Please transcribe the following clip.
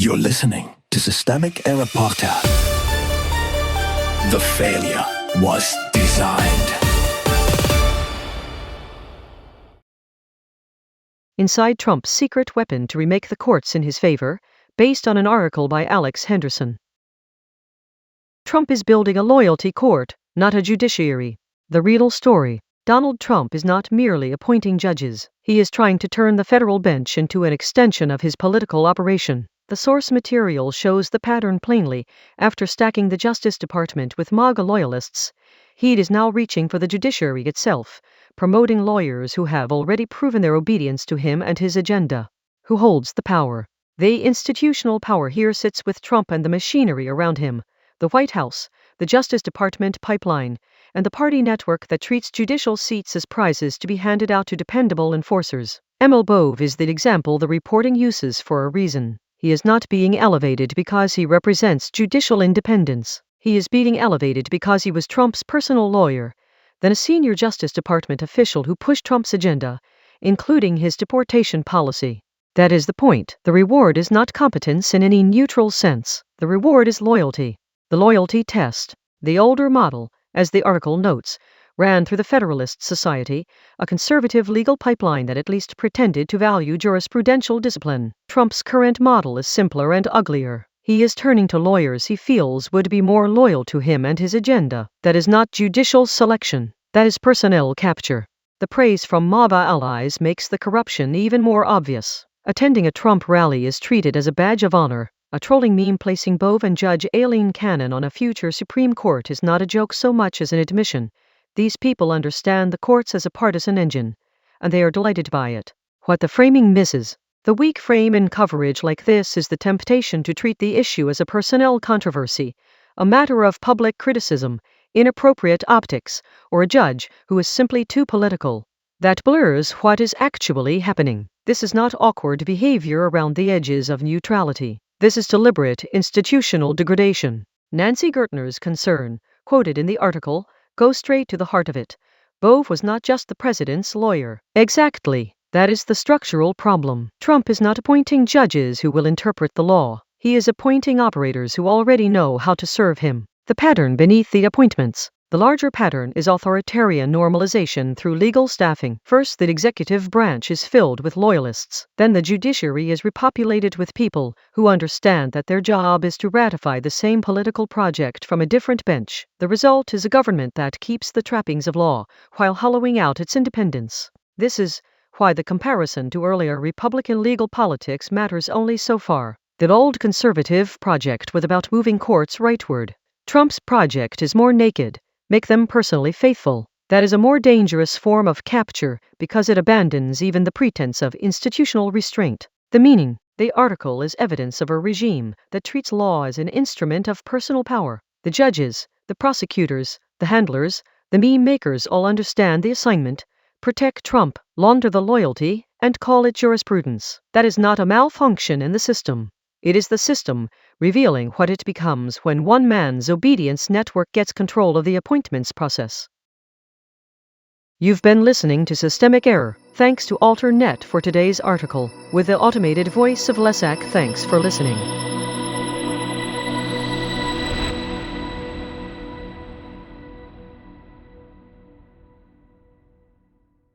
You're listening to Systemic Error Podcast. The failure was designed. Inside Trump's secret weapon to remake the courts in his favor, based on an article by Alex Henderson. Trump is building a loyalty court, not a judiciary. The real story. Donald Trump is not merely appointing judges. He is trying to turn the federal bench into an extension of his political operation. The source material shows the pattern plainly. After stacking the Justice Department with MAGA loyalists, he is now reaching for the judiciary itself, promoting lawyers who have already proven their obedience to him and his agenda. Who holds the power? The institutional power here sits with Trump and the machinery around him. The White House, the Justice Department pipeline, and the party network that treats judicial seats as prizes to be handed out to dependable enforcers. Emil Bove is the example the reporting uses for a reason. He is not being elevated because he represents judicial independence. He is being elevated because he was Trump's personal lawyer, then a senior Justice Department official who pushed Trump's agenda, including his deportation policy. That is the point. The reward is not competence in any neutral sense. The reward is loyalty. The loyalty test. The older model, as the article notes, ran through the Federalist Society, a conservative legal pipeline that at least pretended to value jurisprudential discipline. Trump's current model is simpler and uglier. He is turning to lawyers he feels would be more loyal to him and his agenda. That is not judicial selection. That is personnel capture. The praise from MAGA allies makes the corruption even more obvious. Attending a Trump rally is treated as a badge of honor. A trolling meme placing Bove and Judge Aileen Cannon on a future Supreme Court is not a joke so much as an admission. These people understand the courts as a partisan engine, and they are delighted by it. What the framing misses. The weak frame in coverage like this is the temptation to treat the issue as a personnel controversy, a matter of public criticism, inappropriate optics, or a judge who is simply too political. That blurs what is actually happening. This is not awkward behavior around the edges of neutrality. This is deliberate institutional degradation. Nancy Gertner's concern, quoted in the article, goes straight to the heart of it. Bove was not just the president's lawyer. Exactly. That is the structural problem. Trump is not appointing judges who will interpret the law. He is appointing operators who already know how to serve him. The pattern beneath the appointments. The larger pattern is authoritarian normalization through legal staffing. First, the executive branch is filled with loyalists. Then the judiciary is repopulated with people who understand that their job is to ratify the same political project from a different bench. The result is a government that keeps the trappings of law while hollowing out its independence. This is why the comparison to earlier Republican legal politics matters only so far. The old conservative project was about moving courts rightward. Trump's project is more naked. Make them personally faithful. That is a more dangerous form of capture because it abandons even the pretense of institutional restraint. The meaning. The article is evidence of a regime that treats law as an instrument of personal power. The judges, the prosecutors, the handlers, the meme makers all understand the assignment. Protect Trump, launder the loyalty, and call it jurisprudence. That is not a malfunction in the system. It is the system, revealing what it becomes when one man's obedience network gets control of the appointments process. You've been listening to Systemic Error. Thanks to AlterNet for today's article. With the automated voice of Lesak, thanks for listening.